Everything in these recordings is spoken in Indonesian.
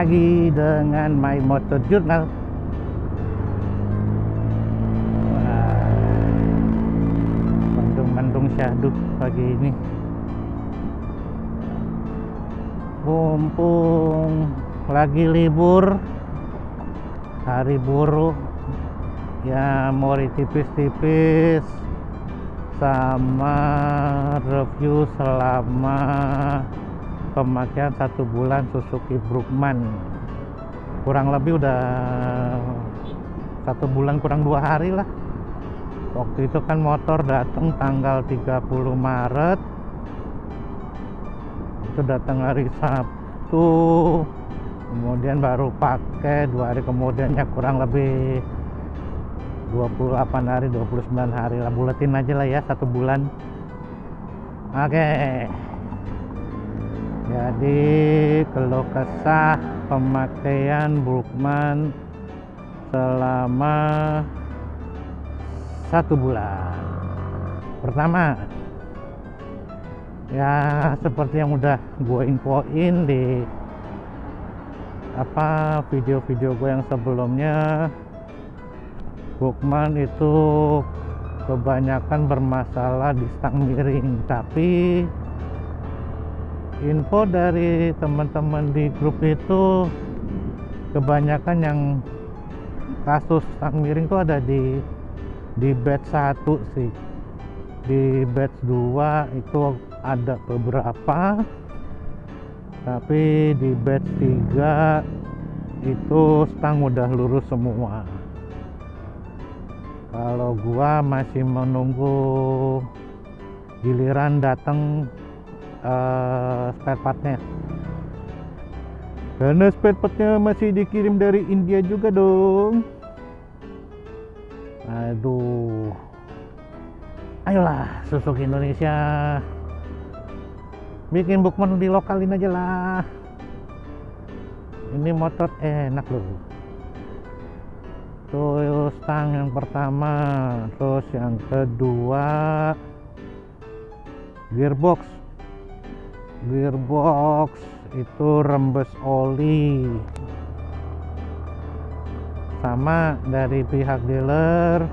lagi dengan My Motor Journal. Mendung-mendung syahdu pagi ini. Mumpung lagi libur, hari buruh, ya mau tipis-tipis sama review selama pemakaian 1 bulan Suzuki Brookman. Kurang lebih udah 1 bulan kurang 2 hari lah. Waktu itu kan motor datang tanggal 30 Maret, itu datang hari Sabtu, kemudian baru pakai 2 hari kemudiannya, kurang lebih 28 hari 29 hari lah, buletin aja lah ya 1 bulan. Oke, jadi keluh kesah pemakaian Brookman selama 1 bulan. Pertama, ya seperti yang udah gue infoin di video-video gue yang sebelumnya, Brookman itu kebanyakan bermasalah di stang miring. Tapi info dari teman-teman di grup itu, kebanyakan yang kasus stang miring itu ada di batch 1 sih. Di batch 2 itu ada beberapa, tapi di batch 3 itu stang udah lurus semua. Kalau gua masih menunggu giliran datang spare partnya, karena spare partnya masih dikirim dari India juga dong. Aduh, ayolah Suzuki Indonesia, bikin Brookman dilokalin aja lah. Ini motor enak loh. Tuh stang yang pertama, terus yang kedua gearbox itu rembes oli. Sama dari pihak dealer,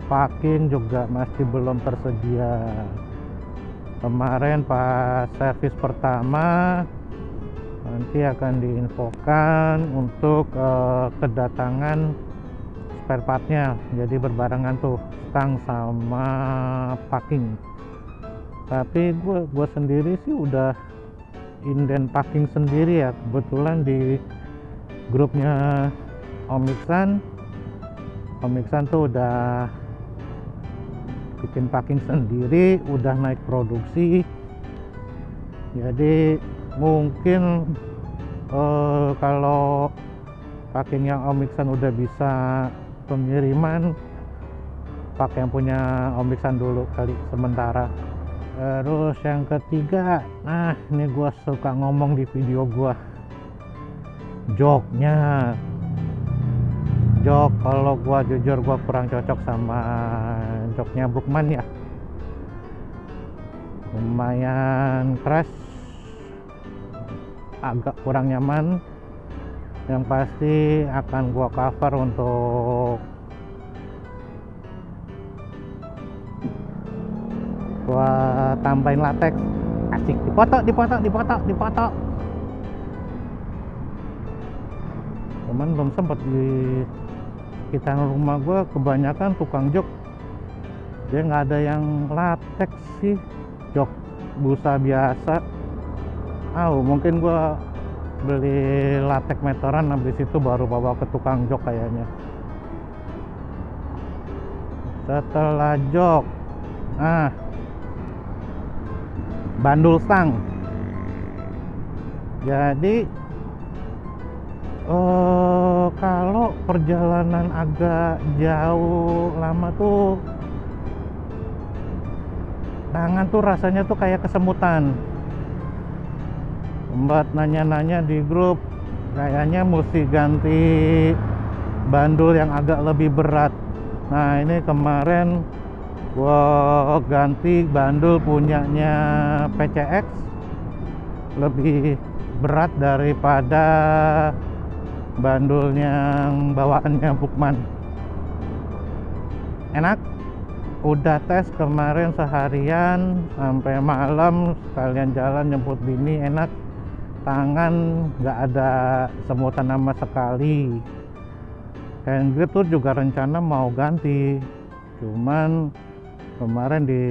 packing juga masih belum tersedia. Kemarin pas servis pertama, nanti akan diinfokan untuk kedatangan spare partnya. Jadi berbarengan tuh stang sama packing. Tapi gue sendiri sih udah inden packing sendiri ya. Kebetulan di grupnya Om Iksan tuh udah bikin packing sendiri, udah naik produksi. Jadi mungkin kalau packingnya Om Iksan udah bisa pengiriman, pakai yang punya Om Iksan dulu kali sementara. Terus yang ketiga, nah ini gua suka ngomong di video gua, joknya. Jok, kalau gua jujur gua kurang cocok sama joknya Brookman ya. Lumayan keras, agak kurang nyaman. Yang pasti akan gua cover untuk gua tambahin latex. Asik, dipoto. Cuman belum sempat. Di sekitar rumah gua kebanyakan tukang jok, dia nggak ada yang latex sih, jok busa biasa. Mungkin gua beli latex meteran, habis itu baru bawa ke tukang jok kayaknya. Setelah jok, bandul stang. Jadi kalau perjalanan agak jauh lama tuh tangan tuh rasanya tuh kayak kesemutan. Mbak nanya-nanya di grup, kayaknya mesti ganti bandul yang agak lebih berat. Nah ini kemarin gua ganti bandul punyanya PCX, lebih berat daripada bandul yang bawaannya Bukman. Enak. Udah tes kemarin seharian sampai malam, sekalian jalan jemput bini, enak. Tangan nggak ada semutan sama sekali. Hand grip tuh juga rencana mau ganti, cuman kemarin di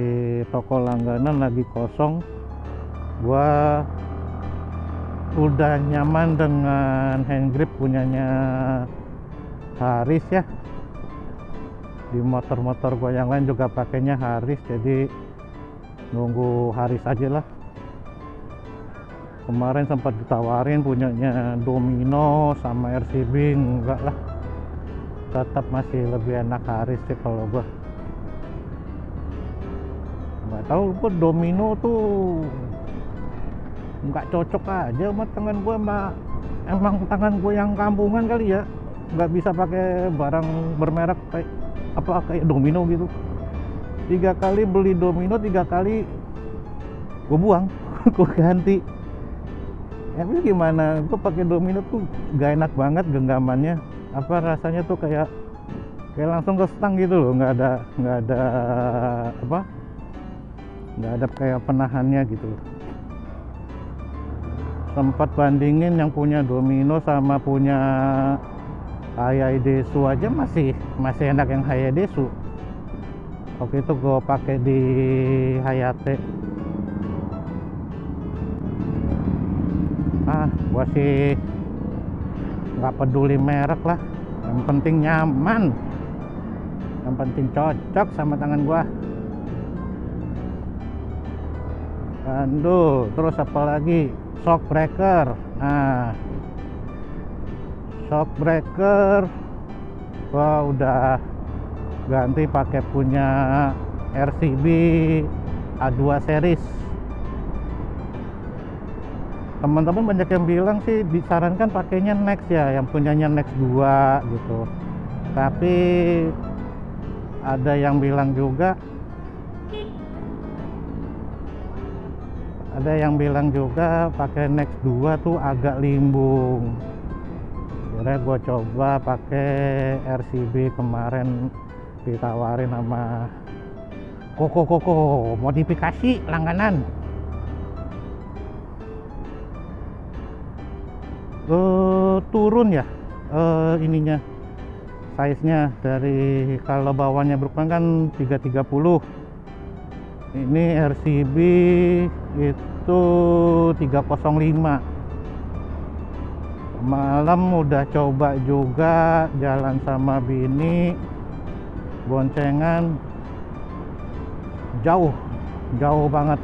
toko langganan lagi kosong. Gua udah nyaman dengan hand grip punyanya Haris ya. Di motor-motor gua yang lain juga pakainya Haris, jadi nunggu Haris aja lah. Kemarin sempat ditawarin punyanya Domino sama RCB, enggak lah, tetap masih lebih enak Haris sih kalau gua. Nggak tahu, gua Domino tuh nggak cocok aja sama tangan gua, emang tangan gua yang kampungan kali ya, nggak bisa pakai barang bermerek kayak Domino gitu. 3 kali beli Domino, 3 kali gue buang. Gue ganti. Ya gimana, gue pakai Domino tuh gak enak banget genggamannya. Apa rasanya tuh kayak langsung ke stang gitu loh, nggak ada kayak penahannya gitu. Sempat bandingin yang punya Domino sama punya Hayadesu aja, masih enak yang Hayadesu. Waktu itu gue pakai di Hayate. Gue sih nggak peduli merek lah, yang penting nyaman, yang penting cocok sama tangan gue. Aduh, terus apa lagi? Shock breaker. Shock breaker gua udah ganti pakai punya RCB A2 series. Teman-teman banyak yang bilang sih disarankan pakainya Next ya, yang punyanya Next 2 gitu. Tapi ada yang bilang juga pakai Next 2 tuh agak limbung. Akhirnya gue coba pakai RCB, kemarin ditawarin sama Koko modifikasi langganan. Turun ya ininya, size nya dari, kalau bawahnya Brookman kan 330, ini RCB itu 305. Malam udah coba juga jalan sama bini, boncengan, jauh banget,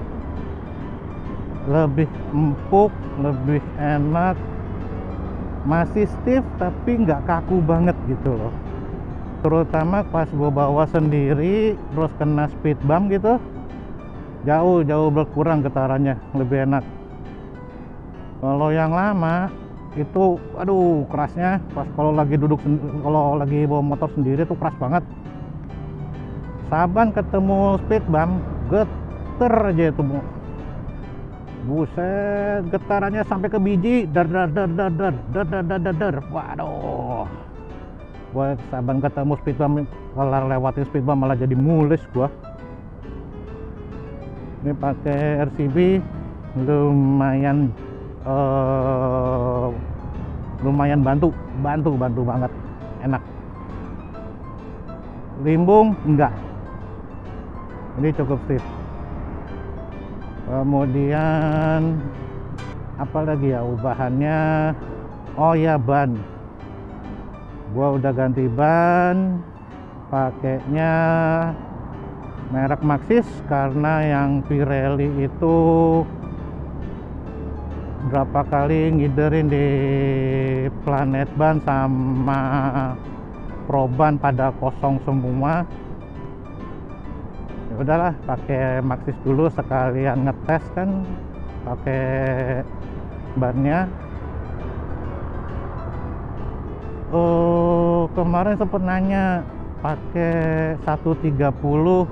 lebih empuk, lebih enak, masih stiff tapi nggak kaku banget gitu loh. Terutama pas gue bawa sendiri terus kena speed bump gitu, jauh berkurang getarannya, lebih enak. Kalau yang lama itu aduh kerasnya, pas kalau lagi bawa motor sendiri tuh keras banget. Saban ketemu speed bump geter aja itu, buset, getarannya sampai ke biji, dar. Waduh, buat saban ketemu speed bump, kalau lewatin speed bump malah jadi mules gua. Ini pakai RCB lumayan bantu banget, enak. Limbung enggak, ini cukup stiff. Kemudian apa lagi ya ubahannya? Oh ya, ban. Gua udah ganti ban, pakainya merek Maxxis, karena yang Pirelli itu berapa kali ngiderin di Planet Ban sama Proban pada kosong semua. Ya udahlah, pakai Maxxis dulu sekalian ngetes kan, pakai bannya. Kemarin sempet nanya pakai 130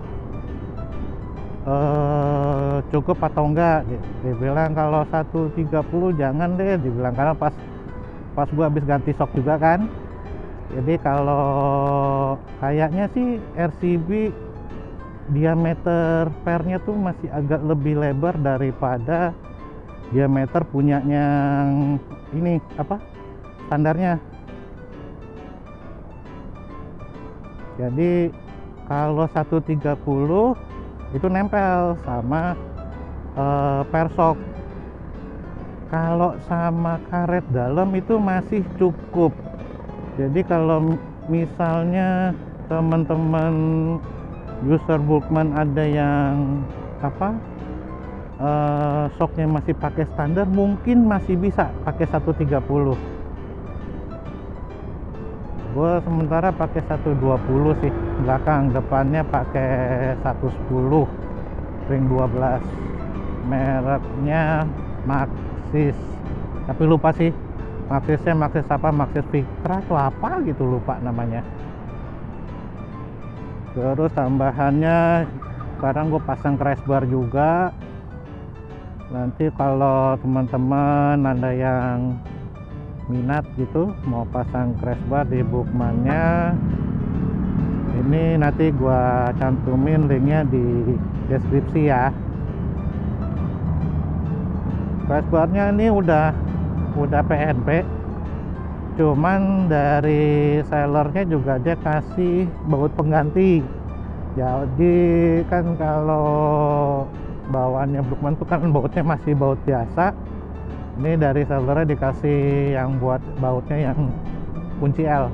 cukup atau enggak. Dia bilang kalau 130 jangan deh, dibilang, karena pas gua habis ganti shock juga kan. Jadi kalau kayaknya sih RCB diameter pernya tuh masih agak lebih lebar daripada diameter punyanya yang ini apa standarnya. Jadi kalau 130 itu nempel sama persok. Kalau sama karet dalam itu masih cukup. Jadi kalau misalnya teman-teman user Bulkman ada yang apa shocknya masih pakai standar, mungkin masih bisa pakai 130. Gue sementara pakai 120 sih belakang, depannya pakai 110 ring 12, mereknya Maxxis, tapi lupa sih Maxxisnya Maxxis apa, Maxxis Victra atau apa gitu, lupa namanya. Terus tambahannya sekarang gue pasang crash bar juga. Nanti kalau teman-teman ada yang minat gitu mau pasang crash bar di Bulkmannya, ini nanti gua cantumin linknya di deskripsi ya. Crash barnya ini udah PNP, cuman dari sellernya juga dia kasih baut pengganti. Jadi kan kalau bawaannya Bulkman tuh kan bautnya masih baut biasa. Ini dari sellernya dikasih yang buat bautnya yang kunci L,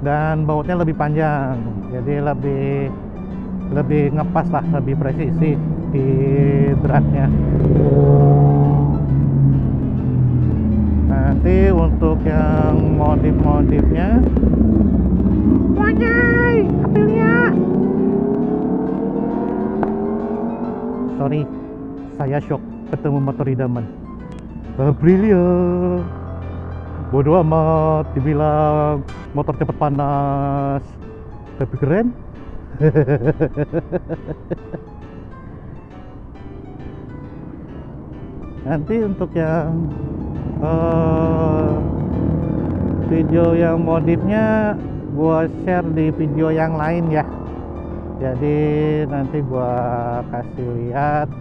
dan bautnya lebih panjang, jadi lebih ngepas lah, lebih presisi di dratnya. Nanti untuk yang modif-modifnya, wajay Aprilia, sorry saya shock ketemu motor idaman Aprilia. Bodoh amat dibilang motor cepet panas, tapi keren. Nanti untuk yang video yang modifnya gua share di video yang lain ya. Jadi nanti gua kasih lihat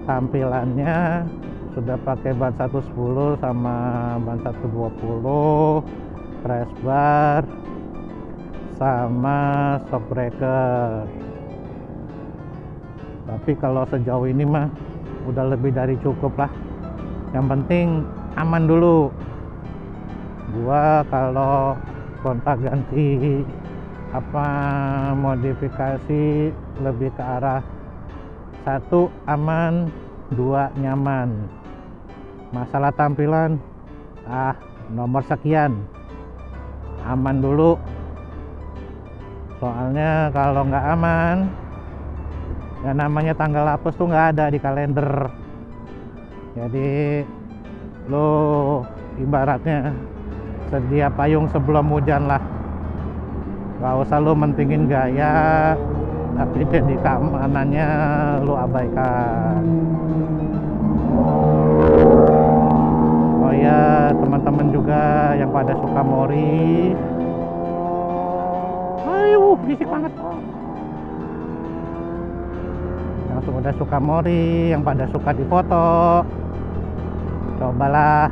tampilannya, sudah pakai ban 110 sama ban 120, crash bar sama shock breaker. Tapi kalau sejauh ini mah udah lebih dari cukup lah. Yang penting aman dulu. Gua kalau kontak ganti apa modifikasi lebih ke arah 1 aman, 2 nyaman. Masalah tampilan nomor sekian, aman dulu. Soalnya kalau nggak aman, ya namanya tanggal hapus tuh nggak ada di kalender. Jadi lo ibaratnya sedia payung sebelum hujan lah. Gak usah lo mentingin gaya, tapi jadi keamanannya lo abaikan. Oh ya, teman-teman juga yang pada suka mori, ayo berisik banget. Yang pada suka mori, yang pada suka difoto, cobalah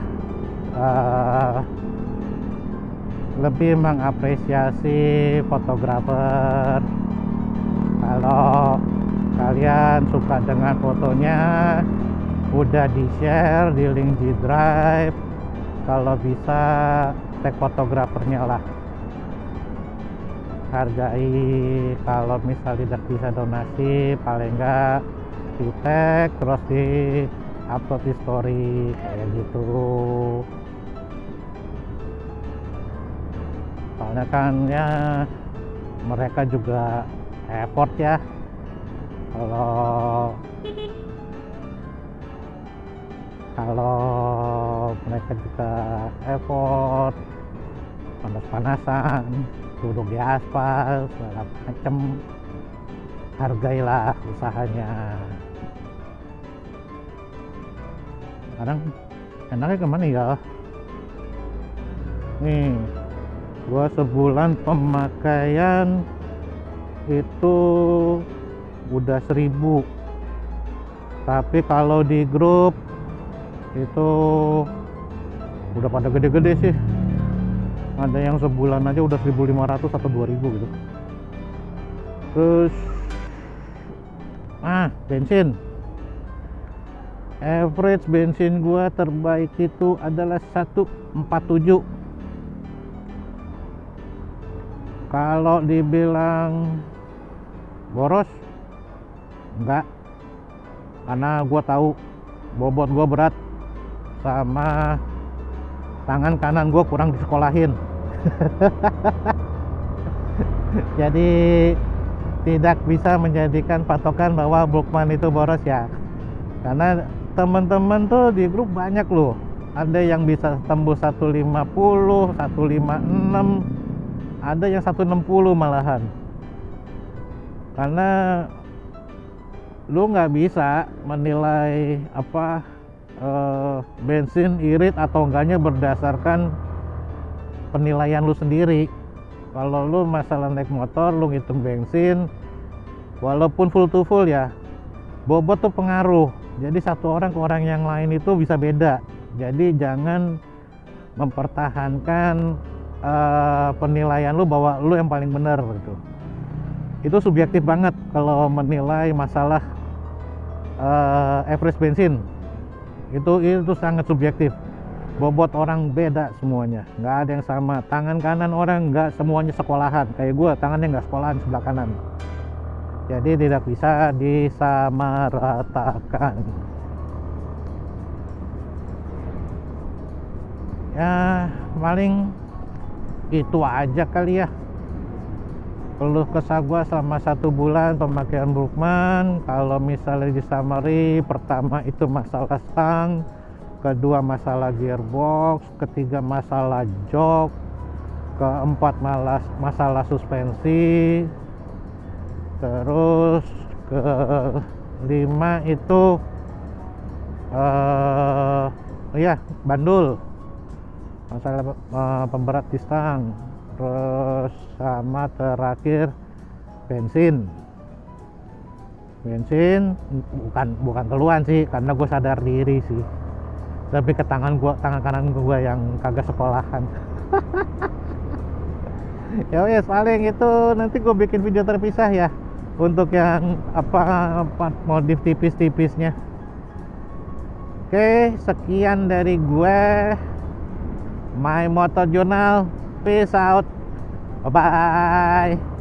lebih mengapresiasi fotografer. Kalau kalian suka dengan fotonya, udah di share di link G Drive. Kalau bisa tag fotografernya lah. Hargai, kalau misalnya tidak bisa donasi, paling enggak di tag terus di upload di story kayak gitu. Soalnya kan ya mereka juga effort ya. Kalau mereka juga effort, panas-panasan, duduk di aspal segala macem, hargailah usahanya. Kadang enaknya kemana ya? Nih, gua sebulan pemakaian itu udah 1.000. Tapi kalau di grup itu udah pada gede-gede sih. Ada yang sebulan aja udah 1.500 atau 2.000 gitu. Terus bensin. Average bensin gua terbaik itu adalah 147. Kalau dibilang boros, enggak, karena gua tahu bobot gua berat sama tangan kanan gua kurang disekolahin. Jadi tidak bisa menjadikan patokan bahwa Brukman itu boros ya, karena teman-teman tuh di grup banyak loh, ada yang bisa tembus 150, 156, ada yang 160 malahan. Karena lu nggak bisa menilai bensin irit atau enggaknya berdasarkan penilaian lu sendiri. Kalau lu masalah naik motor, lu ngitung bensin, walaupun full to full ya, bobot tuh pengaruh. Jadi satu orang ke orang yang lain itu bisa beda. Jadi jangan mempertahankan penilaian lu bahwa lu yang paling benar gitu. Itu subjektif banget kalau menilai masalah average bensin. Itu sangat subjektif. Bobot orang beda semuanya, nggak ada yang sama. Tangan kanan orang nggak semuanya sekolahan. Kayak gue, tangannya nggak sekolahan sebelah kanan. Jadi tidak bisa disamaratakan. Ya paling itu aja kali ya keluh kesah gua selama 1 bulan pemakaian Brukman. Kalau misalnya di summary, pertama itu masalah stang, kedua masalah gearbox, ketiga masalah jok, keempat masalah suspensi, terus kelima itu bandul, masalah pemberat di stang. Terus sama terakhir bensin bukan keluhan sih, karena gue sadar diri sih, tapi ke tangan kanan gue yang kagak sekolahan. Ya wes, paling itu nanti gue bikin video terpisah ya untuk yang modif tipis-tipisnya. Oke, sekian dari gue, My Motor Journal. Peace out. Bye bye.